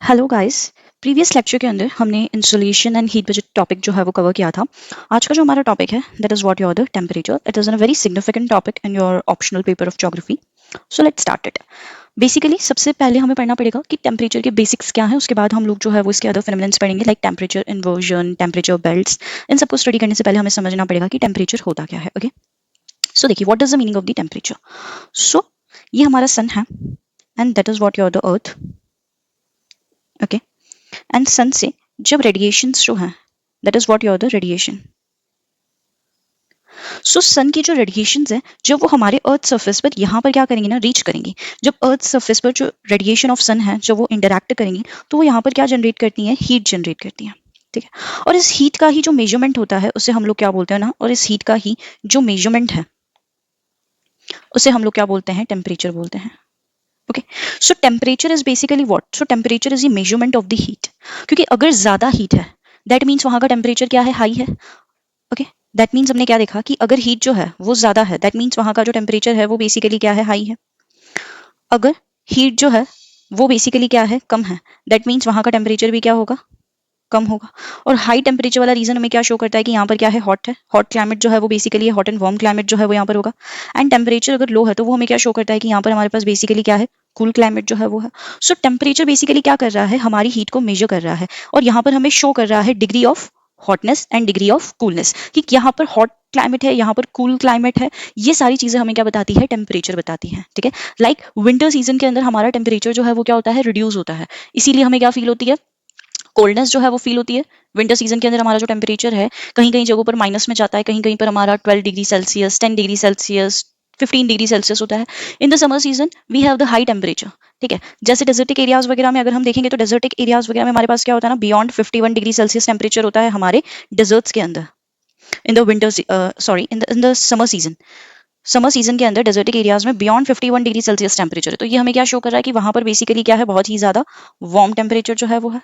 Hello guys. Previous lecture के अंदर हमने insulation and heat budget topic जो है वो कवर किया था। आज का जो हमारा टॉपिक है that is what your the temperature. It is a very significant topic in your optional paper of geography. So let's start it. Basically सबसे पहले हमें पढ़ना पड़ेगा कि टेम्परेचर के बेसिक्स क्या है। उसके बाद हम लोग जो है वो इसके अदर फिनोमेनन्स पढ़ेंगे like temperature inversion, temperature belts. इन सबको स्टडी करने से पहले हमें समझना पड़ेगा कि टेम्परेचर होता क्या है। ओके, सो देखिए what is the meaning of the temperature. So ये हमारा सन है and that is what your the earth. Okay, and sun से जब रेडिएशंस जो हैं that is what your the radiation. So sun की जो रेडिएशंस है जब वो हमारे अर्थ सरफेस पर यहाँ पर क्या करेंगे ना, रीच करेंगे। जब अर्थ सरफेस पर जो रेडिएशन ऑफ सन है जब वो इंटरैक्ट करेंगी तो वो यहाँ पर क्या जनरेट करती हैं, हीट जनरेट करती हैं। ठीक है, और इस हीट का ही जो मेजरमेंट होता है उसे हम लोग क्या बोलते हैं ना, और इस हीट का ही जो मेजरमेंट है उसे हम लोग क्या बोलते हैं, टेम्परेचर बोलते हैं। Okay, so temperature is basically what, so temperature is the measurement of the heat. क्योंकि अगर ज्यादा हीट है दैट मीन्स वहां का टेम्परेचर क्या है, हाई है। ओके, दैट मीन्स हमने क्या देखा कि अगर हीट जो है वो ज्यादा है दैट मीन्स वहां का जो टेम्परेचर है वो बेसिकली क्या है, हाई है। अगर हीट जो है वो बेसिकली क्या है, कम है, दैट मीन्स वहां का टेम्परेचर भी क्या होगा, कम होगा। और हाई टेम्परेचर वाला रीजन हमें क्या शो करता है कि यहाँ पर क्या है, हॉट है। हॉट क्लाइमेट जो है वो basically hot and warm climate जो है वो यहाँ पर होगा। एंड टेम्परेचर अगर लो है तो वो हमें क्या शो करता है कि यहाँ पर हमारे पास बेसिकली क्या है, कूल क्लाइमेट जो है वो है। सो टेम्परेचर बेसिकली क्या कर रहा है, हमारी हीट को मेजर कर रहा है और यहाँ पर हमें शो कर रहा है degree of hotness and degree of coolness, कि यहाँ पर हॉट क्लाइमेट है, यहाँ पर कूल क्लाइमेट है। ये सारी चीजें हमें क्या बताती है, टेम्परेचर बताती है। ठीक है, लाइक विंटर सीजन के अंदर हमारा टेम्परेचर जो है वो क्या होता है, रिड्यूस होता है। इसीलिए हमें क्या फील होती है, कोल्डनेस जो है वो फील होती है। विंटर सीजन के अंदर हमारा जो टेम्परेचर है कहीं कहीं जगहों पर माइनस में जाता है, कहीं कहीं पर हमारा 12 degree Celsius, 10 degree Celsius, 15 degree Celsius होता है। In the summer season we have the high temperature. ठीक है, जैसे डेजर्टिक एरियाज वगैरह में अगर हम देखेंगे तो डेजर्टिक एरियाज वगैरह में हमारे पास क्या होता है ना, बियॉन्ड 51 डिग्री सेल्सियस टेम्परेचर होता है हमारे डिजर्ट्स के अंदर। In the winter sorry in the summer season के अंदर डेजर्टिक एरियाज में बियॉन्ड 51 डिग्री सेल्सियस टेम्परेचर है। तो ये हमें क्या शो कर रहा है कि वहां पर बेसिकली क्या है, बहुत ही ज्यादा वार्म टेम्परेचर जो है वो है।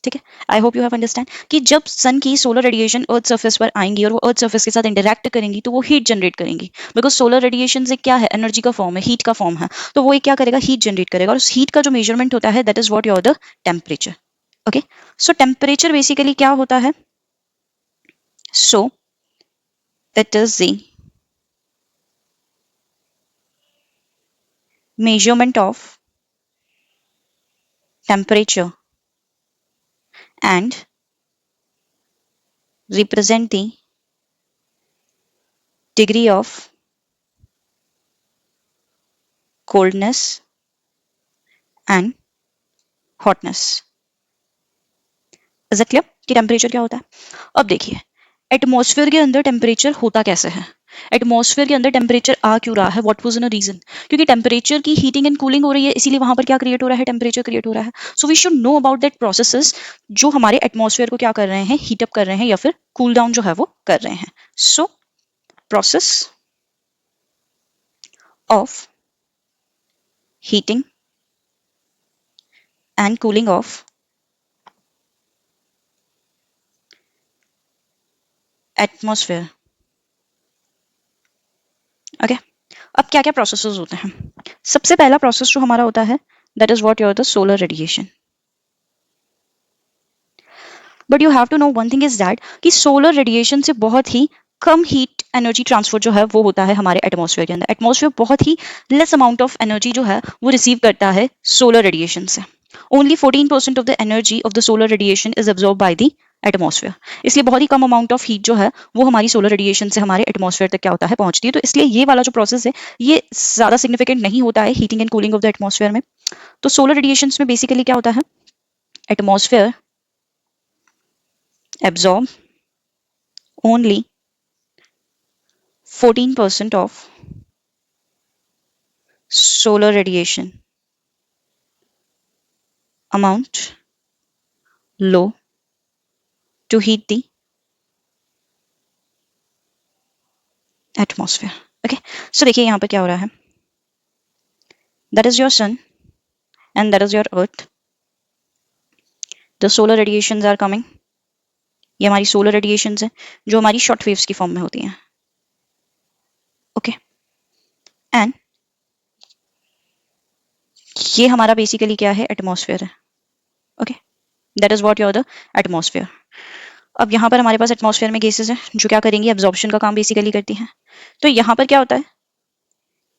ठीक है, I hope you have understand कि जब सन की सोलर रेडिएशन अर्थ सरफेस पर आएंगी और वो अर्थ सरफेस के साथ इंटरेक्ट करेंगी तो वो हीट जनरेट करेंगी। बिकॉज सोलर रेडिएशन से क्या है, एनर्जी का फॉर्म है, हीट का फॉर्म है। तो वो एक क्या करेगा, हीट जनरेट करेगा और उस हीट का जो मेजरमेंट होता है that is what your the temperature. Okay, so temperature basically क्या होता है, so that is the measurement of temperature and represent the degree of coldness and hotness। Is it clear कि टेम्परेचर क्या होता है। अब देखिए एटमॉस्फेयर के अंदर टेम्परेचर होता कैसे है, एटमॉस्फेयर के अंदर टेम्परेचर आ क्यों रहा है, व्हाट वाज इन रीजन। क्योंकि टेम्परेचर की हीटिंग एंड कूलिंग हो रही है, इसीलिए वहां पर क्या क्रिएट हो रहा है, टेम्परेचर क्रिएट हो रहा है। So we should know about that processes जो हमारे एटमॉस्फेयर को क्या कर रहे हैं, हीट अप कर रहे हैं या फिर कूल डाउन जो है वो कर रहे हैं। So process of heating and cooling of atmosphere. Okay, अब क्या क्या प्रोसेसेस होते हैं। सबसे पहला प्रोसेस जो हमारा होता है that is what your the solar radiation. But you have to know one thing is that कि सोलर रेडिएशन से बहुत ही कम हीट एनर्जी ट्रांसफर जो है वो होता है हमारे एटमॉस्फेयर के अंदर। एटमॉस्फेयर बहुत ही लेस अमाउंट ऑफ एनर्जी जो है वो रिसीव करता है सोलर रेडिएशन से। Only 14% of the energy of the solar radiation is absorb by the atmosphere. इसलिए बहुत ही कम अमाउंट ऑफ हीट जो है वो हमारी सोलर रेडिएशन से हमारे एटमॉस्फेयर तक क्या होता है, पहुंचती है। तो इसलिए ये वाला जो प्रोसेस है ये ज्यादा सिग्निफिकेंट नहीं होता है heating and cooling of the atmosphere में। तो सोलर रेडिएशन में बेसिकली क्या होता है, atmosphere absorb only 14% of solar radiation amount low to heat the atmosphere। Okay, so देखिए यहाँ पर क्या हो रहा है, that is your sun and that is your earth. The solar radiations are coming, ये हमारी सोलर रेडिएशंस है जो हमारी शॉर्ट वेव्स की फॉर्म में होती हैं। ओके, एंड ये हमारा बेसिकली क्या है, एटमॉस्फेयर है। Okay, that is what your the atmosphere. अब यहाँ पर हमारे पास एटमॉस्फेयर में गैसेस हैं जो क्या करेंगी, एब्जॉर्प्शन का काम बेसिकली करती हैं। तो यहाँ पर क्या होता है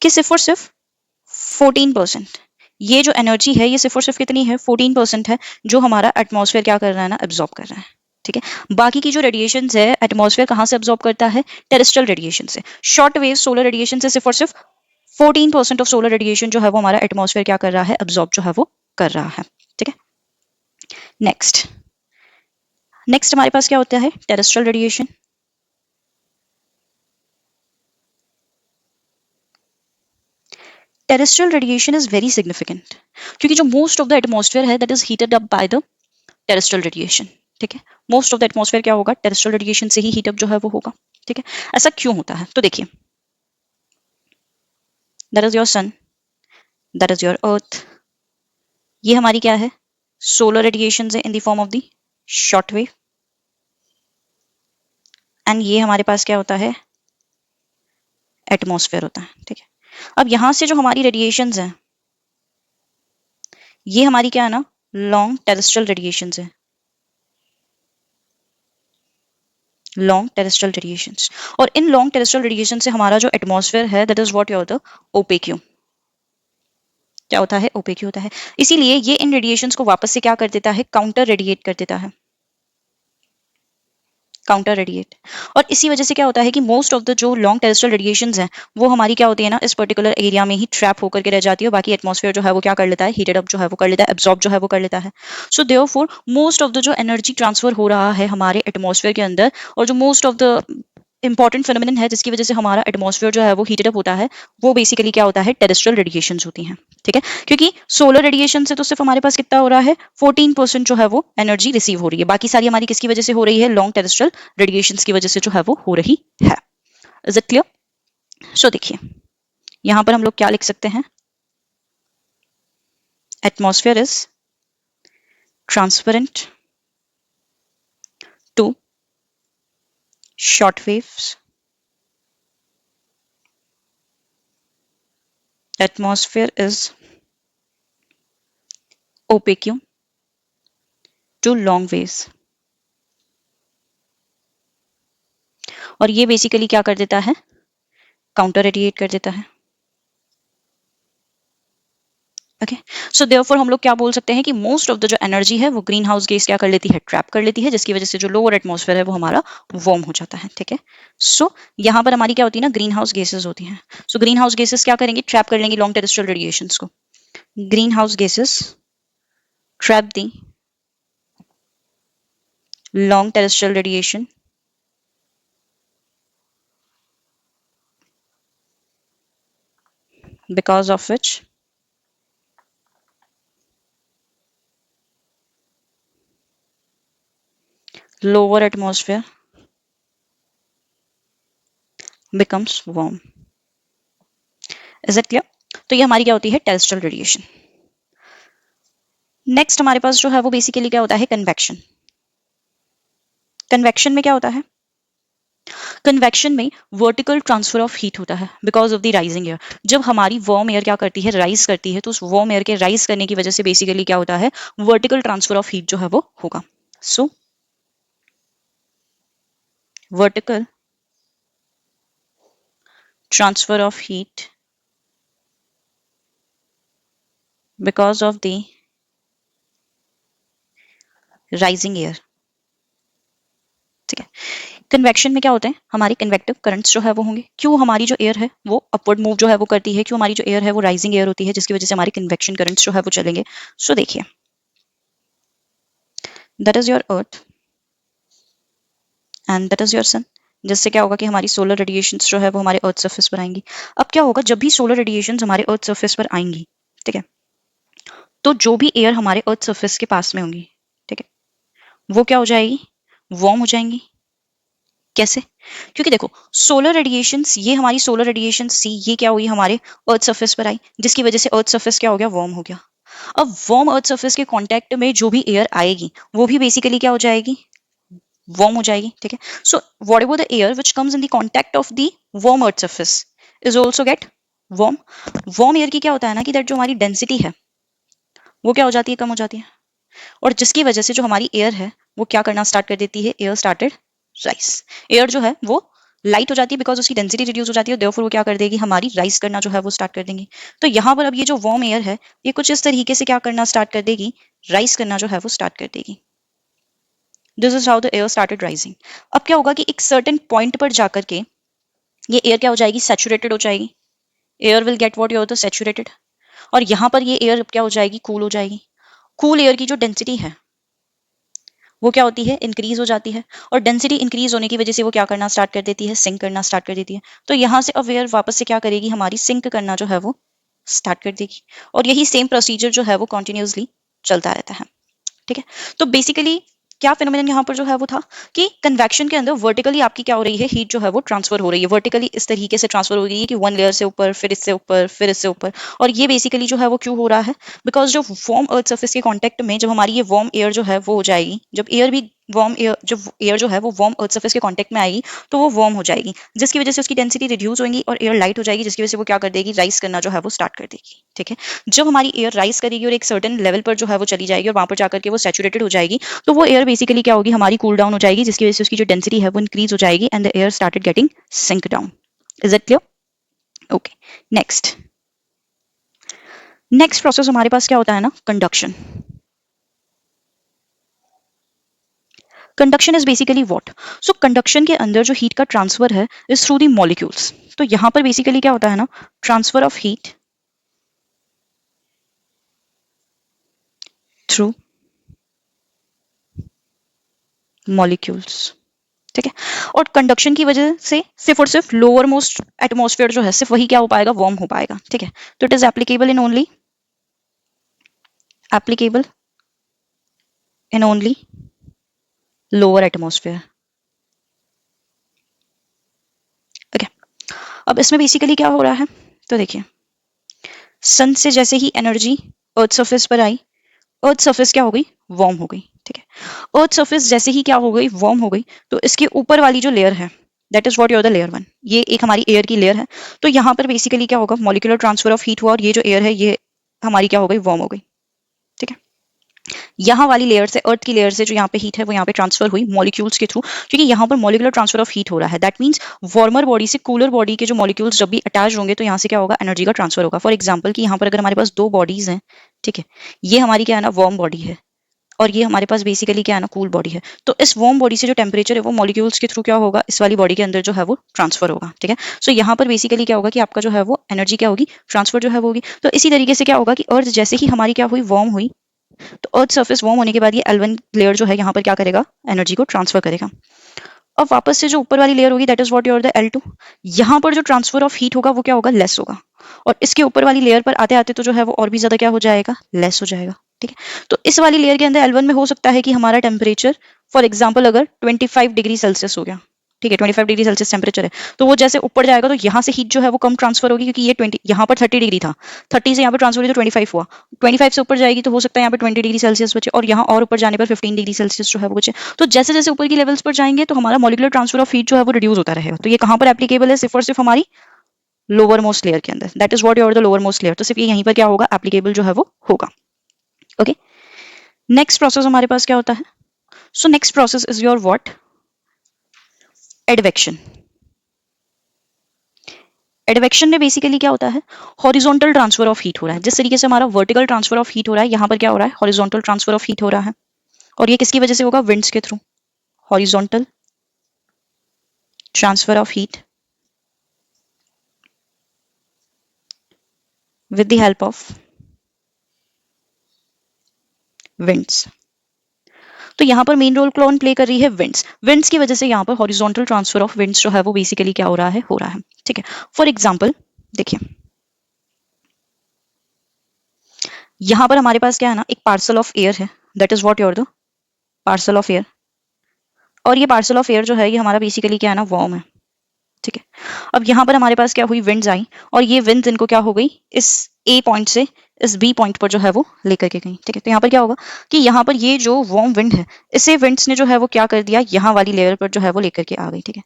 कि सिर्फ और सिर्फ 14%, ये जो एनर्जी है ये सिर्फ और सिर्फ कितनी है, 14% है, जो हमारा एटमॉस्फेयर क्या कर रहा है ना, एब्जॉर्ब कर रहा है। ठीक है, बाकी की जो रेडिएशन है एटमॉस्फेयर कहाँ से एब्जॉर्ब करता है, टेरेस्ट्रियल रेडिएशन से। शॉर्ट वेव सोलर रेडिएशन से सिर्फ और सिर्फ 14% ऑफ सोलर रेडिएशन जो है वो हमारा एटमॉस्फेयर क्या कर रहा है, एब्जॉर्ब जो है वो कर रहा है। ठीक है, नेक्स्ट नेक्स्ट हमारे पास क्या होता है, terrestrial radiation. Terrestrial radiation is very significant, क्योंकि जो मोस्ट ऑफ द एटमॉस्फेयर है that is heated up by the terrestrial radiation. ठीक है, मोस्ट ऑफ द एटमॉस्फेयर क्या होगा, टेरेस्ट्रियल रेडिएशन से ही हीटअप जो है वो होगा। ठीक है, ऐसा क्यों होता है, तो देखिए, that is your sun, that is your अर्थ, ये हमारी क्या है, सोलर रेडिएशन है in the form of the short wave, and ये हमारे पास क्या होता है, एटमॉस्फेयर होता है। ठीक है, अब यहां से जो हमारी रेडिएशन है ये हमारी क्या है ना, लॉन्ग टेरेस्ट्रियल रेडिएशन है, लॉन्ग टेरेस्ट्रियल रेडिएशन। और इन लॉन्ग टेरेस्ट्रियल रेडिएशन से हमारा जो एटमॉस्फेयर है that is what your the opaque, क्या होता है, ओपेक्यू होता है। इसीलिए ये इन रेडिएशंस को वापस से क्या कर देता है, काउंटर रेडिएट कर देता है, काउंटर रेडिएट। और इसी वजह से क्या होता है कि मोस्ट ऑफ द जो लॉन्ग टेरेस्ट्रियल रेडिएशंस हैं वो हमारी क्या होती है ना, इस पर्टिकुलर एरिया में ही ट्रैप होकर के रह जाती है, और बाकी एटमॉस्फेयर जो है वो क्या कर लेता है, हीटेड अप जो है वो कर लेता है, एब्जॉर्ब जो है वो कर लेता है। So therefore most of the जो एनर्जी ट्रांसफर हो रहा है हमारे एटमॉस्फेयर के अंदर, और जो most of the important phenomenon है जिसकी वजह से हमारा एटमॉस्फेयर जो है वो हीटेड अप होता है, वो बेसिकली क्या होता है, टेरेस्ट्रियल रेडिएशंस होती हैं। ठीक है, क्योंकि सोलर रेडिएशन से तो सिर्फ हमारे पास कितना हो रहा है, 14% जो है वो एनर्जी रिसीव हो रही है, बाकी सारी हमारी किसकी वजह से हो रही है, लॉन्ग टेरेस्ट्रियल रेडिएशन की वजह से जो है वो हो रही है। Is it clear? सो देखिए, यहां पर हम लोग क्या लिख सकते हैं, atmosphere is transparent to short waves, atmosphere is opaque to long waves। और ये बेसिकली क्या कर देता है, काउंटर रेडिएट कर देता है। ओके, सो देयरफॉर हम लोग क्या बोल सकते हैं कि मोस्ट ऑफ द जो एनर्जी है वो ग्रीन हाउस गैस क्या कर लेती है, ट्रैप कर लेती है, जिसकी वजह से जो लोअर एटमॉस्फेयर है वो हमारा वार्म हो जाता है। ठीक है, सो यहाँ पर हमारी क्या होती है ना, ग्रीन हाउस गैसेज होती हैं। सो ग्रीन हाउस गैसेज क्या करेंगे, ट्रैप कर लेंगे लॉन्ग टेरेस्ट्रियल रेडिएशंस को। Green house gases trap the long terrestrial radiation because of which lower atmosphere becomes warm। Is it clear? तो ये हमारी क्या होती है, टेरेस्ट्रियल रेडिएशन। नेक्स्ट हमारे पास जो है वो बेसिकली क्या होता है, कन्वेक्शन। कन्वेक्शन में क्या होता है, कन्वेक्शन में वर्टिकल ट्रांसफर ऑफ हीट होता है because of the rising air. जब हमारी वार्म एयर क्या करती है, राइज करती है, तो उस वार्म एयर के राइज करने की वजह से बेसिकली क्या होता है, वर्टिकल ट्रांसफर ऑफ हीट जो है वो होगा। सो vertical transfer of heat because of the rising air. ठीक है, कन्वेक्शन में क्या होते हैं, हमारी कन्वेक्टिव करंट्स जो है वो होंगे, क्यों हमारी जो एयर है वो अपवर्ड मूव जो है वो करती है, क्यों हमारी जो एयर है वो राइजिंग एयर होती है, जिसकी वजह से हमारी कन्वेक्शन करंट्स जो है वो चलेंगे। सो देखिए, that is your earth and that is your सन, जिससे क्या होगा कि हमारी सोलर रेडिएशंस जो है वो हमारे अर्थ सरफेस पर आएंगी। अब क्या होगा, जब भी सोलर रेडिएशंस हमारे अर्थ सरफेस पर आएंगी, ठीक है, तो जो भी एयर हमारे अर्थ सरफेस के पास में होंगी, ठीक है, वो क्या हो जाएगी, वार्म हो जाएंगी। कैसे, क्योंकि देखो सोलर रेडिएशंस, ये हमारी सोलर रेडिएशंस सी, ये क्या हुई, हमारे अर्थ सरफेस पर आई, जिसकी वजह से अर्थ सरफेस क्या हो गया, वार्म हो गया। अब वार्म अर्थ सरफेस के कांटेक्ट में जो भी एयर आएगी वो भी बेसिकली क्या हो जाएगी, वार्म हो जाएगी। ठीक है, so what ever the air which comes in the contact of the warm earth surface is also get warm. Warm air की क्या होता है ना कि दैट जो हमारी डेंसिटी है वो क्या हो जाती है, कम हो जाती है। और जिसकी वजह से जो हमारी एयर है वो क्या करना स्टार्ट कर देती है, एयर स्टार्टेड राइज। एयर जो है वो लाइट हो जाती है बिकॉज उसकी डेंसिटी रिड्यूस हो जाती है, देयरफॉर वो क्या कर देगी, हमारी राइज करना जो है वो स्टार्ट कर देंगी। तो यहाँ पर अब ये जो वार्म एयर है ये कुछ इस तरीके से क्या करना स्टार्ट कर देगी, राइज करना जो है वो स्टार्ट कर देगी। This is how the air started rising. अब क्या होगा कि एक सर्टेन पॉइंट पर जाकर के ये एयर क्या हो जाएगी, सैचुरेटेड हो जाएगी। Air will get what, your the saturated. और यहाँ पर ये एयर क्या हो जाएगी, कूल हो जाएगी। कूल एयर की जो डेंसिटी है वो क्या होती है, इंक्रीज हो जाती है। और डेंसिटी इंक्रीज होने की वजह से वो क्या करना स्टार्ट कर देती है, सिंक करना स्टार्ट कर देती है। तो यहाँ से अब एयर वापस से क्या करेगी, हमारी सिंक करना जो है वो स्टार्ट कर देगी। और यही सेम प्रोसीजर जो है वो कॉन्टिन्यूसली चलता रहता है। ठीक है, तो बेसिकली क्या फिनोमेनन यहाँ पर जो है वो था कि कन्वेक्शन के अंदर वर्टिकली आपकी क्या हो रही है, हीट जो है वो ट्रांसफर हो रही है। वर्टिकली इस तरीके से ट्रांसफर हो रही है कि वन लेयर से ऊपर, फिर इससे ऊपर, फिर इससे ऊपर। और ये बेसिकली जो है वो क्यों हो रहा है, बिकॉज जो वार्म अर्थ सर्फेस के कांटेक्ट में जब हमारी ये वार्म एयर जो है वो हो जाएगी, जब एयर भी वार्म एयर, जब एयर जो है वो वार्म अर्थ सर्फेस के कांटेक्ट में आएगी तो वो वार्म हो जाएगी, जिसकी वजह से उसकी डेंसिटी रिड्यूस होगी और एयर लाइट हो जाएगी, जिसकी वजह से वो क्या कर देगी, राइज करना जो है वो स्टार्ट कर देगी। ठीक है, जब हमारी एयर राइज करेगी और एक सर्टेन लेवल पर जो है वो चली जाएगी और वहां पर जाकर के वो सैचुरेटेड हो जाएगी, तो वो एयर बेसिकली क्या होगी, हमारी कूल डाउन हो जाएगी, जिसकी वजह से उसकी जो डेंसिटी है वो इंक्रीज हो जाएगी and the air started getting sink down. Is it clear? Okay, next next process हमारे पास क्या होता है ना, conduction. Conduction is basically what, so conduction के अंदर जो हीट का ट्रांसफर है इज थ्रू दी मॉलिक्यूल्स। तो यहां पर बेसिकली क्या होता है ना, transfer of heat through molecules. ठीक है, और कंडक्शन की वजह से सिर्फ और सिर्फ लोअर मोस्ट एटमॉस्फेयर जो है सिर्फ वही क्या हो पाएगा, वार्म हो पाएगा। ठीक है, तो it is applicable in only applicable in only lower atmosphere. Okay, अब इसमें बेसिकली क्या हो रहा है, तो देखिए सन से जैसे ही एनर्जी अर्थ सरफेस पर आई, अर्थ सरफेस क्या हो गई, वार्म हो गई। ठीक है, अर्थ सरफेस जैसे ही क्या हो गई, वार्म हो गई, तो इसके ऊपर वाली जो लेयर है that is what your the layer one, ये एक हमारी एयर की लेयर है। तो यहाँ पर बेसिकली क्या होगा, मॉलिक्यूलर ट्रांसफर ऑफ हीट हुआ और ये जो एयर है ये हमारी क्या हो गई, वार्म हो गई। ठीक है, यहाँ वाली लेयर से, अर्थ की लेयर से जो यहाँ पे हीट है वो यहाँ पे ट्रांसफर हुई मॉलिक्यूल्स के थ्रू, क्योंकि यहाँ पर मॉलिक्यूलर ट्रांसफर ऑफ हीट हो रहा है। दैट मीन्स वार्मर बॉडी से कूलर बॉडी के जो मॉलिक्यूल्स जब भी अटैच होंगे तो यहाँ से क्या होगा, एनर्जी का ट्रांसफर होगा। फॉर एग्जाम्पल कि यहाँ पर अगर हमारे पास दो बॉडीज हैं, ठीक है, ये हमारी क्या है ना, वार्म बॉडी है और ये हमारे पास बेसिकली क्या है ना, कूल बॉडी है। तो इस वार्म बॉडी से जो टेम्परेचर है वो मॉलिक्यूल्स के थ्रू क्या होगा, इस वाली बॉडी के अंदर जो है वो ट्रांसफर होगा। ठीक है, सो यहाँ पर बेसिकली क्या होगा कि आपका जो है वो एनर्जी क्या होगी, ट्रांसफर जो है वो होगी। तो इसी तरीके से क्या होगा कि अर्थ जैसे ही हमारी क्या हुई, वार्म हुई, तो अर्थ सरफेस वार्म होने के बाद ये L1 लेयर जो है यहाँ पर क्या करेगा, एनर्जी को ट्रांसफर करेगा। अब वापस से जो ऊपर वाली लेयर होगी that is what your the L2, यहाँ पर जो ट्रांसफर ऑफ हीट होगा वो क्या होगा, लेस होगा। और इसके ऊपर वाली लेयर पर आते आते तो जो है वो और भी ज्यादा क्या हो जाएगा, लेस हो जाएगा। ठीक है, तो इस वाली लेयर के अंदर L1 में हो सकता है कि हमारा टेम्परेचर फॉर एग्जाम्पल अगर 25 डिग्री सेल्सियस हो गया, ठीक है, 25 डिग्री सेल्सियस टेम्परेचर है, तो वो जैसे ऊपर जाएगा तो यहाँ से हीट जो है वो कम ट्रांसफर होगी, क्योंकि ये 20 यहाँ पर 30 डिग्री था, 30 से यहाँ पर ट्रांसफर हुई तो 25 हुआ, 25 से ऊपर जाएगी तो हो सकता है यहाँ पर 20 डिग्री सेल्सियस बचे, और यहाँ और ऊपर जाने पर 15 डिग्री सेल्सियस जो है वो बचे। तो जैसे जैसे ऊपर की लेवल्स पर जाएंगे तो हमारा मॉलिक्यूलर ट्रांसफर ऑफ हीट जो है वो रिड्यूस होता रहेगा। तो ये कहाँ पर एप्लीकेबल है, सिर्फ और सिर्फ हमारी लोअर मोस्ट लेयर के अंदर, that is what your the lower most layer. तो सिर्फ ये यहीं पर क्या होगा, एप्लीकेबल जो है वो होगा। ओके, नेक्स्ट प्रोसेस हमारे पास क्या होता है, so next process is your what, advection. Advection में बेसिकली क्या होता है, हॉरिजॉन्टल ट्रांसफर ऑफ हीट हो रहा है। जिस तरीके से हमारा वर्टिकल ट्रांसफर ऑफ हीट हो रहा है, यहाँ पर क्या हो रहा है, हॉरिजॉन्टल ट्रांसफर ऑफ हीट हो रहा है। और ये किसकी वजह से होगा, विंड्स के through, horizontal transfer of heat with the help of winds. तो यहाँ पर मेन रोल कौन प्ले कर रही है, विंड्स। विंड्स की वजह से यहाँ पर हॉरिजॉन्टल ट्रांसफर ऑफ विंड्स जो है वो बेसिकली क्या हो रहा है, ठीक है। फॉर एग्जाम्पल देखिए यहाँ पर हमारे पास क्या है ना, एक पार्सल ऑफ एयर है, that is what your the parcel of air. और ये पार्सल ऑफ एयर जो है ये हमारा बेसिकली क्या है ना, वार्म है। ठीक है, अब यहाँ पर हमारे पास क्या हुई, विंड्स आई और ये विंड्स इनको क्या हो गई, इस ए पॉइंट से इस बी पॉइंट पर जो है वो लेकर के गई। ठीक है, तो यहाँ पर क्या होगा कि यहाँ पर ये जो वार्म विंड है, इसे विंड्स ने जो है वो क्या कर दिया, यहाँ वाली लेयर पर जो है वो लेकर के आ गई। ठीक है,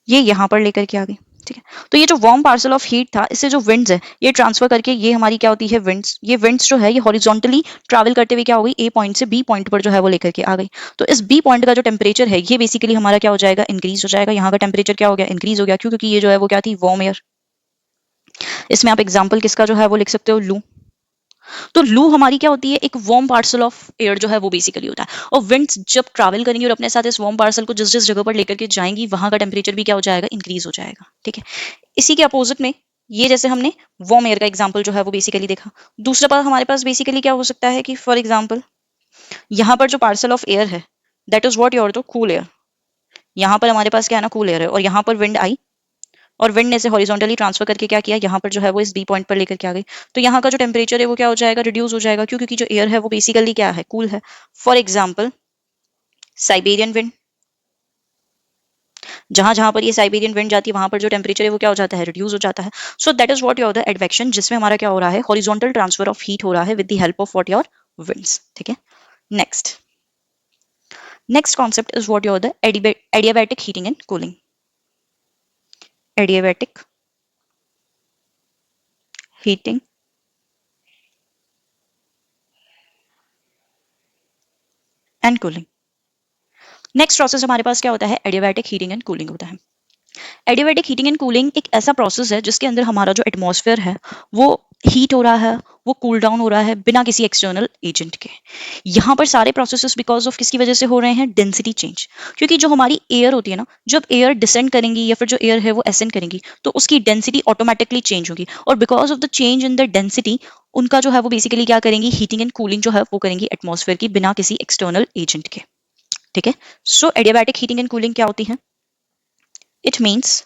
ये यहाँ पर लेकर के आ गई। ठीक है। तो ये जो वार्म पार्सल ऑफ हीट था, इससे जो विंड्स है ये ट्रांसफर करके ये हमारी क्या होती है, विंड्स। ये विंड्स जो है ये हॉरिजॉन्टली ट्रैवल करते हुए क्या हो गई, ए पॉइंट से बी पॉइंट पर जो है वो लेकर के आ गई। तो इस बी पॉइंट का जो टेम्परेचर है ये बेसिकली हमारा क्या हो जाएगा, इंक्रीज हो जाएगा। यहाँ का टेम्परेचर क्या हो गया, इंक्रीज हो गया। क्यों? क्योंकि ये जो है वो क्या थी, वार्म एयर। इसमें आप एग्जाम्पल किसका जो है वो लिख सकते हो, लू। तो लू हमारी क्या होती है, एक वार्म पार्सल ऑफ एयर जो है वो बेसिकली होता है। और विंड्स जब ट्रैवल करेंगी और अपने साथ इस वार्म पार्सल को जिस जिस जगह पर लेकर के जाएंगी, वहां का टेम्परेचर भी क्या हो जाएगा, इंक्रीज हो जाएगा। ठीक है। इसी के अपोजिट में ये जैसे हमने वार्म एयर का एग्जांपल जो है वो बेसिकली देखा। दूसरा पास हमारे पास बेसिकली क्या हो सकता है कि फॉर एग्जांपल यहाँ पर जो पार्सल ऑफ एयर है दैट इज व्हाट योर, तो कूल एयर। यहाँ पर हमारे पास क्या है ना, कूल एयर है, और यहाँ पर विंड आई और विंड ने से हॉरिजॉन्टली ट्रांसफर करके क्या किया, यहाँ पर जो है वो इस बी पॉइंट पर लेकर के आ गई। तो यहाँ का जो टेम्परेचर है वो क्या हो जाएगा, रिड्यूस हो जाएगा। क्यों? क्योंकि जो एयर है वो बेसिकली क्या है, कूल है। फॉर एग्जाम्पल साइबेरियन विंड, जहां जहां पर ये साइबेरियन विंड जाती है वहां पर जो टेम्परेचर है वो क्या हो जाता है, रिड्यूस हो जाता है। So that is what your the advection, जिसमें हमारा क्या हो रहा है, हॉरिजॉन्टल ट्रांसफर ऑफ हीट हो रहा है with the help of what your winds. ठीक है। Next next concept is what your the adiabatic heating and cooling. Adiabatic heating and cooling. Next process हमारे पास क्या होता है, एडियाबैटिक हीटिंग एंड कूलिंग होता है। एडियाबैटिक हीटिंग एंड कूलिंग एक ऐसा प्रोसेस है जिसके अंदर हमारा जो एटमॉस्फेयर है वो हीट हो रहा है, वो कूल डाउन हो रहा है बिना किसी एक्सटर्नल एजेंट के। यहाँ पर सारे प्रोसेसेस बिकॉज ऑफ किसकी वजह से हो रहे हैं, डेंसिटी चेंज। क्योंकि जो हमारी एयर होती है ना, जब एयर डिसेंड करेंगी या फिर जो एयर है वो असेंड करेंगी तो उसकी डेंसिटी ऑटोमेटिकली चेंज होगी, और because of the change in the density उनका जो है वो बेसिकली क्या करेंगी, हीटिंग एंड कूलिंग जो है वो करेंगी एटमॉस्फेयर की बिना किसी एक्सटर्नल एजेंट के। ठीक है। सो एडियाबैटिक हीटिंग एंड कूलिंग क्या होती है, it means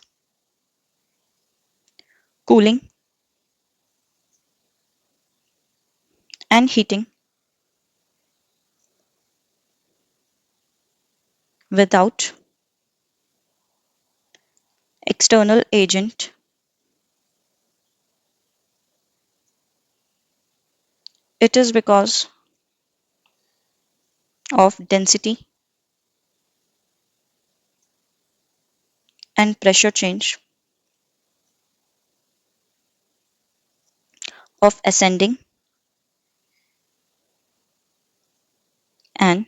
cooling and heating without external agent it is because of density and pressure change of ascending and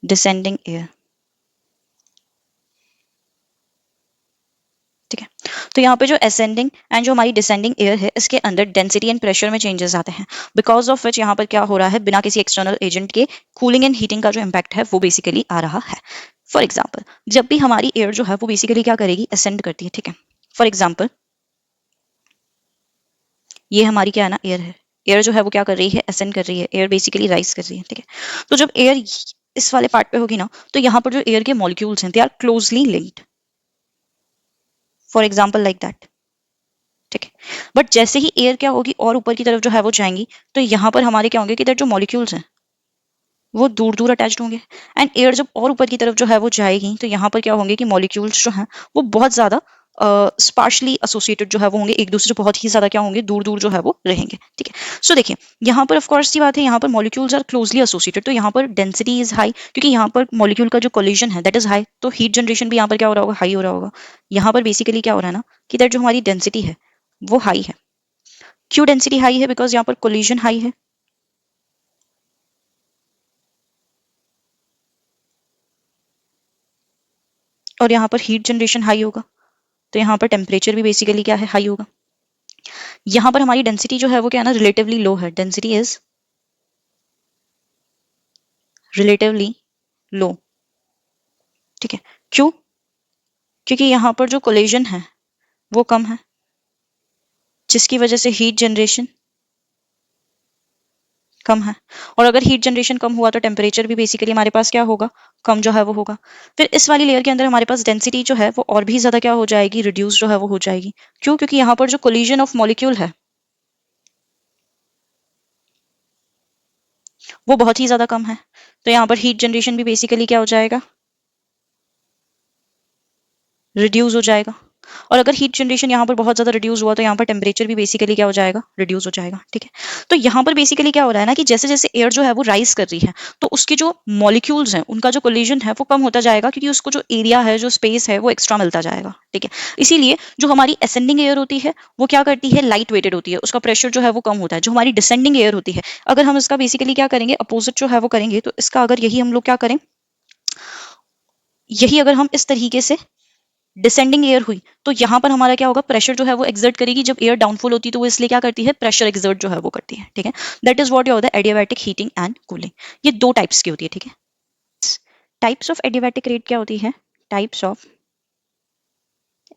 descending air। ठीक है। तो यहाँ पे जो असेंडिंग एंड जो हमारी डिसेंडिंग एयर है इसके अंदर डेंसिटी एंड प्रेशर में चेंजेस आते हैं, बिकॉज ऑफ विच यहाँ पर क्या हो रहा है, बिना किसी एक्सटर्नल एजेंट के कूलिंग एंड हीटिंग का जो इम्पैक्ट है वो बेसिकली आ रहा है। फॉर एग्जाम्पल जब भी हमारी एयर जो है वो बेसिकली क्या करेगी, असेंड करती है। ठीक है। फॉर एग्जाम्पल ये हमारी क्या है ना, एयर है। एयर जो है वो क्या कर रही है, असेंड कर रही है। एयर बेसिकली राइज कर रही है। ठीक है। तो जब एयर इस वाले पार्ट पे होगी ना, तो यहाँ पर जो एयर के मॉलिक्यूल्स हैं they are closely linked, for example like that. ठीक है। बट जैसे ही एयर क्या होगी और ऊपर की तरफ जो है वो जाएंगी, तो यहाँ पर हमारे क्या होंगे कि जो मॉलिक्यूल्स हैं वो दूर दूर अटैच्ड होंगे। एंड एयर जब और ऊपर की तरफ जो है वो जाएगी तो यहाँ पर क्या होंगे कि मॉलिक्यूल्स जो हैं वो बहुत ज्यादा स्पार्शली एसोसिएटेड जो है वो होंगे, एक दूसरे से बहुत ही ज्यादा क्या होंगे, दूर दूर जो है वो रहेंगे। ठीक है। सो देखिए यहाँ पर ऑफकोर्स की बात है, यहाँ पर मॉलिक्यूल्स आर क्लोजली एसोसिएटेड, तो यहाँ पर डेंसिटी इज हाई, क्योंकि यहाँ पर मॉलिक्यूल का जो कोलिजन है दैट इज हाई, तो हीट जनरेशन भी यहाँ पर क्या हो रहा होगा, हाई हो रहा होगा। यहाँ पर बेसिकली क्या हो रहा है ना कि दैट जो हमारी डेंसिटी है वो हाई है। क्यों डेंसिटी हाई है, बिकॉज यहाँ पर कोलिजन हाई है। और यहाँ पर हीट जनरेशन हाई होगा, तो यहाँ पर टेम्परेचर भी बेसिकली क्या है, हाई होगा। यहाँ पर हमारी डेंसिटी जो है वो क्या है ना, रिलेटिवली लो है। Density is relatively low. ठीक है। क्यों? क्योंकि यहाँ पर जो कोलिजन है वो कम है, जिसकी वजह से हीट जनरेशन कम है। और अगर हीट जनरेशन कम हुआ तो टेम्परेचर भी बेसिकली हमारे पास क्या होगा, कम जो है वो होगा। फिर इस वाली लेयर के अंदर हमारे पास डेंसिटी जो है वो और भी ज्यादा क्या हो जाएगी, रिड्यूस जो है वो हो जाएगी। क्यों? क्योंकि यहाँ पर जो कोलिजन ऑफ मॉलिक्यूल है वो बहुत ही ज्यादा कम है, तो यहाँ पर हीट जनरेशन भी बेसिकली क्या हो जाएगा, रिड्यूस हो जाएगा। और अगर हीट जनरेशन यहाँ पर बहुत ज्यादा रिड्यूस हुआ तो यहाँ पर टेम्परेचर भी बेसिकली क्या हो जाएगा, रिड्यूस हो जाएगा। ठीक है, तो यहाँ पर बेसिकली क्या हो रहा है ना कि जैसे जैसे एयर जो है वो राइज कर रही है तो उसके जो मॉलिक्यूल्स हैं उनका जो कोलिजन है वो कम होता जाएगा, क्योंकि उसको जो एरिया है, जो स्पेस है, वो एक्स्ट्रा मिलता जाएगा। ठीक है, इसीलिए जो हमारी असेंडिंग एयर होती है वो क्या करती है, लाइट वेटेड होती है, उसका प्रेशर जो है वो कम होता है। जो हमारी डिसेंडिंग एयर होती है, अगर हम इसका बेसिकली क्या करेंगे, अपोजिट जो है वो करेंगे, तो इसका अगर यही हम लोग क्या करें, यही अगर हम इस तरीके से डिसेंडिंग एयर हुई तो यहाँ पर हमारा क्या होगा, प्रेशर जो है वो एक्सर्ट करेगी। जब एयर डाउनफॉल होती है तो वो इसलिए क्या करती है, प्रेशर एक्सर्ट जो है वो करती है। ठीक है, दैट इज व्हाट होता है एडियाबैटिक हीटिंग एंड कूलिंग। ये दो टाइप्स की होती है। ठीक है, टाइप्स ऑफ एडियाबैटिक रेट क्या होती है, types of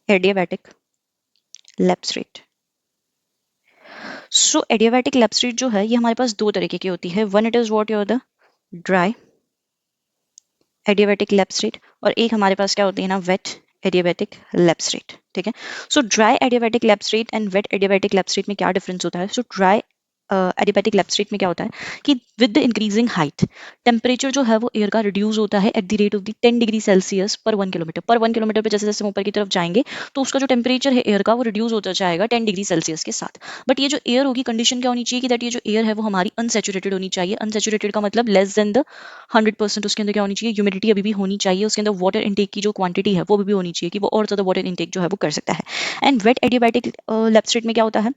adiabatic lapse rate. So adiabatic lapse rate जो है ये हमारे पास दो तरीके की होती है। One it is what the dry adiabatic lapse rate, और एक हमारे पास क्या होती है ना, वेट एडियाबैटिक लैप्स रेट। ठीक है, so dry adiabatic lapse rate and wet adiabatic lapse rate में क्या डिफरेंस होता है। So dry adiabatic lapse rate में क्या होता है कि with the increasing height temperature जो है वो एयर का रिड्यूस होता है at the rate of the 10 degree Celsius पर 1 किलोमीटर। पर 1 किलोमीटर पे जैसे जैसे हम ऊपर की तरफ जाएंगे तो उसका जो टेम्परेचर है एयर का वो रिड्यूस होता जाएगा 10 डिग्री सेल्सियस के साथ। बट ये जो एयर होगी, कंडीशन क्या होनी चाहिए कि दैट ये जो एयर है वो हमारी अनसेचुरेटेड होनी चाहिए। अनसेचुरेटेड का मतलब लेस देन द 100%। उसके अंदर क्या होनी चाहिए, ह्यूमिडिटी अभी भी होनी चाहिए। उसके अंदर वाटर इनटेक की जो क्वांटिटी है वो भी होनी चाहिए कि वो और ज्यादा वाटर इनटेक जो है वो कर सकता है। And wet adiabatic lapse rate में क्या होता है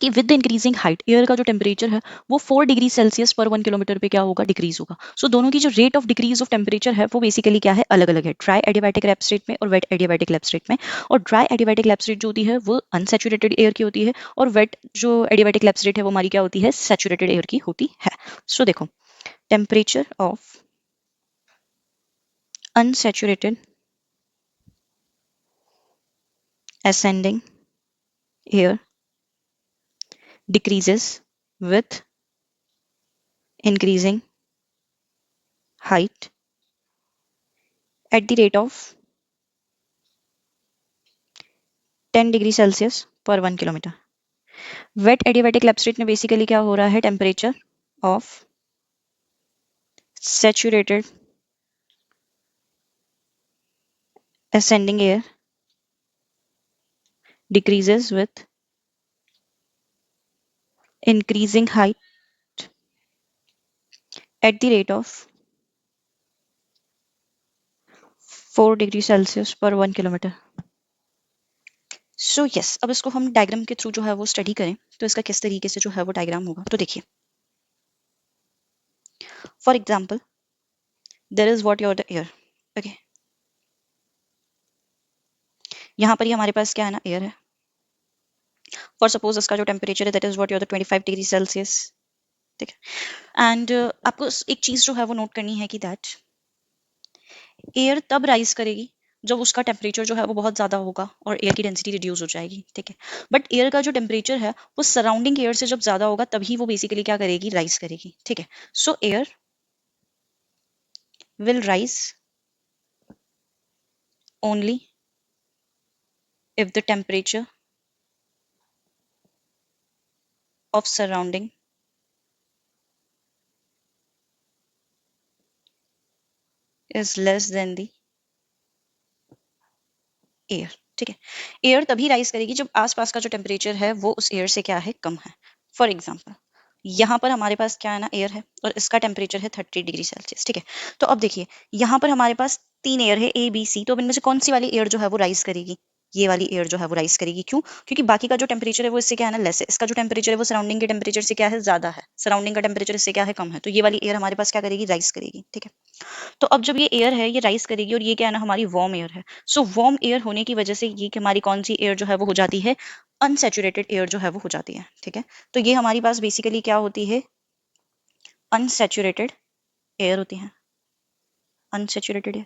कि with the increasing height air का जो टेम्परेचर है वो 4 डिग्री सेल्सियस पर 1 किलोमीटर पे क्या होगा, डिक्रीज होगा। सो दोनों की जो rate of decrease of temperature है वो बेसिकली क्या है, अलग अलग है, ड्राई एडियाबैटिक लैप्स रेट में और वेट एडियाबैटिक लैप्स रेट में। और ड्राई एडियाबैटिक लैप्स रेट जो होती है वो अनसेचुरेटेड एयर की होती है, और वेट जो एडियाबैटिक लैप्स रेट है वो हमारी क्या होती है, सेचुरेटेड एयर की होती है। सो देखो, temperature of unsaturated ascending air decreases with increasing height at the rate of 10 degree Celsius पर 1 kilometre. Wet adiabatic lapse rate में बेसिकली क्या हो रहा है, temperature of saturated ascending air decreases with increasing height at the rate of 4 degree Celsius पर 1 kilometre. So yes, अब इसको हम डायग्राम के थ्रू जो है वो स्टडी करें तो इसका किस तरीके से जो है वो डायग्राम होगा। तो देखिए, for example there is what your the air. Okay, यहाँ पर ही हमारे पास क्या है ना, एयर है। फॉर सपोज इसका जो टेम्परेचर है that is what your the 25 degree Celsius. ठीक है, एंड आपको एक चीज जो है वो नोट करनी है कि दैट एयर तब राइज करेगी जब उसका टेम्परेचर जो है वो बहुत ज्यादा होगा और एयर की डेंसिटी रिड्यूस हो जाएगी। ठीक है, बट एयर का जो टेम्परेचर है वो सराउंडिंग एयर से जब ज्यादा होगा तभी वो बेसिकली क्या करेगी, राइज करेगी। ठीक है, सो air will rise only if the temperature of surrounding is less than the air। ठीक है, एयर तभी राइज करेगी जब आसपास का जो टेम्परेचर है वो उस एयर से क्या है, कम है। फॉर एग्जाम्पल यहाँ पर हमारे पास क्या है ना, एयर है और इसका टेम्परेचर है 30 डिग्री सेल्सियस। ठीक है, तो अब देखिए यहाँ पर हमारे पास तीन एयर है, ए बी सी। तो अब इनमें से कौन सी वाली एयर जो है वो राइज करेगी, ये वाली एयर जो है वो राइज करेगी। क्यों, क्योंकि बाकी का जो टेम्परेचर है वो इससे क्या है ना, लेस है। इसका जो टेम्परेचर है वो सराउंडिंग के टेम्परेचर से क्या है, ज्यादा है। सराउंडिंग का टेम्परेचर इससे क्या है, कम है। तो ये वाली एयर हमारे पास क्या करेगी, राइज करेगी। ठीक है, तो अब जब ये एयर है ये राइज करेगी और ये क्या है ना, हमारी वार्म एयर है। सो वार्म एयर होने की वजह से ये कि हमारी कौन सी एयर जो है वो हो जाती है, अनसेचुरेटेड एयर जो है वो हो जाती है। ठीक है, तो ये हमारी पास बेसिकली क्या होती है, अनसेचुरेटेड एयर होती है, अनसेचुरेटेड एयर।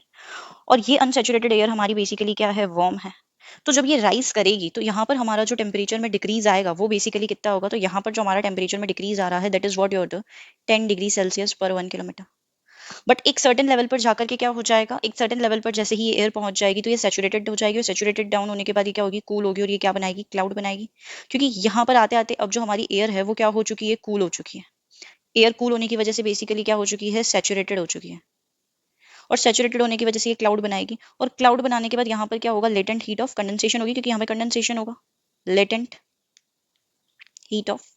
और ये अनसेचुरेटेड एयर हमारी बेसिकली क्या है, वार्म है। तो जब ये राइज करेगी तो यहाँ पर हमारा जो टेम्परेचर में डिक्रीज आएगा वो बेसिकली कितना होगा, तो यहाँ पर जो हमारा टेम्परेचर में डिक्रीज आ रहा है that is what your 10 degree Celsius पर 1 किलोमीटर। बट एक सर्टेन लेवल पर जाकर के क्या हो जाएगा, एक सर्टेन लेवल पर जैसे ही ये एयर पहुंच जाएगी तो ये सैचुरेटेड हो जाएगी, और सैचुरेटेड डाउन होने के बाद ये क्या होगी, कूल होगी, और ये क्या बनाएगी, क्लाउड बनाएगी। क्योंकि यहाँ पर आते आते अब जो हमारी एयर है वो क्या हो चुकी है, कूल हो चुकी है। एयर कूल होने की वजह से बेसिकली क्या हो चुकी है, सैचुरेटेड हो चुकी है। और सैचुरेटेड होने की वजह से ये क्लाउड बनाएगी, और क्लाउड बनाने के बाद यहाँ पर क्या होगा, लेटेंट हीट ऑफ कंडेंसेशन होगी, क्योंकि यहाँ पे कंडेंसेशन होगा, लेटेंट हीट ऑफ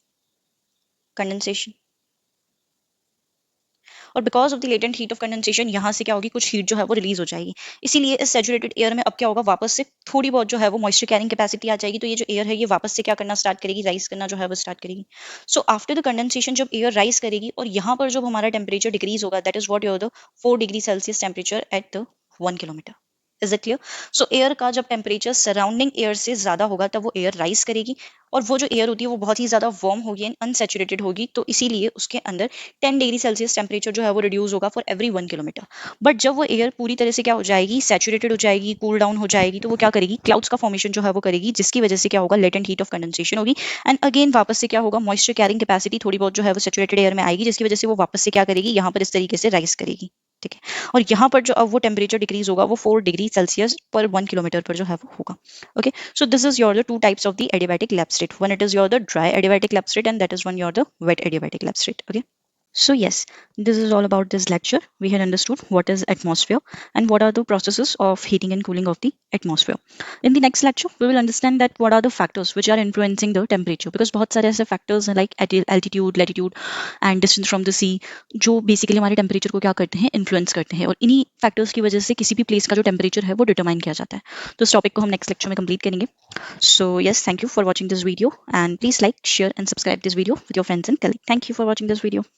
कंडेंसेशन। और because of the latent heat of condensation यहाँ से क्या होगी, कुछ हीट जो है वो रिलीज हो जाएगी। इसीलिए इस सैचुरेटेड एयर में अब क्या होगा, वापस से थोड़ी बहुत जो है वो मॉइस्चर कैरिंग कैपेसिटी आ जाएगी। तो ये जो एयर है ये वापस से क्या करना स्टार्ट करेगी, राइज करना जो है वो स्टार्ट करेगी। सो आफ्टर द कंडेंसेशन जब एयर राइज करेगी और यहाँ पर जब हमारा टेम्परेचर डिक्रीज होगा, that is what your the 4 degree Celsius temperature at the 1 kilometre. Is it clear? So air का जब टेम्परेचर सराउंडिंग एयर से ज्यादा होगा तब वो एयर राइज करेगी, और वो जो एयर होती है वो बहुत ही ज्यादा वार्म होगी एंड अनसैचुरेटेड होगी, तो इसीलिए उसके अंदर 10 डिग्री सेल्सियस टेम्परेचर जो है वो रिड्यूस होगा फॉर एवरी 1 किलोमीटर। बट जब वो एयर पूरी तरह से क्या हो जाएगी, सैचुरेटेड हो जाएगी, कूल डाउन हो जाएगी, तो वो क्या करेगी, क्लाउड्स का फॉर्मेशन जो है वो करेगी, जिसकी वजह से क्या होगा, लेटेंट हीट ऑफ कंडेंसेशन होगी। एंड अगेन वापस से क्या होगा, मॉइस्चर कैरिंग कैपेसिटी थोड़ी बहुत जो है वो सैचुरेटेड एयर में आएगी, जिसकी वजह से वो वापस से क्या करेगी, यहाँ पर इस तरीके से राइज करेगी। ठीक है, और यहाँ पर जो अब वो टेम्परेचर डिक्रीज होगा वो 4 डिग्री सेल्सियस पर 1 किलोमीटर पर जो है वो होगा। Okay, so this is your the two types of the adiabatic lab state. One, it is your the dry adiabatic lab state, and that is one your the wet adiabatic lab state. Okay. So yes, this is all about this lecture. We had understood what is atmosphere and what are the processes of heating and cooling of the atmosphere. In the next lecture, we will understand that what are the factors which are influencing the temperature, because बहुत सारे ऐसे factors हैं like altitude, latitude and distance from the sea जो basically हमारे temperature को क्या करते हैं, influence करते हैं, और इन्हीं factors की वजह से किसी भी place का जो temperature है वो determine किया जाता है। तो इस topic को हम next lecture में complete करेंगे। So yes, thank you for watching this video, and please like, share and subscribe this video with your friends and colleagues. Thank you for watching this video.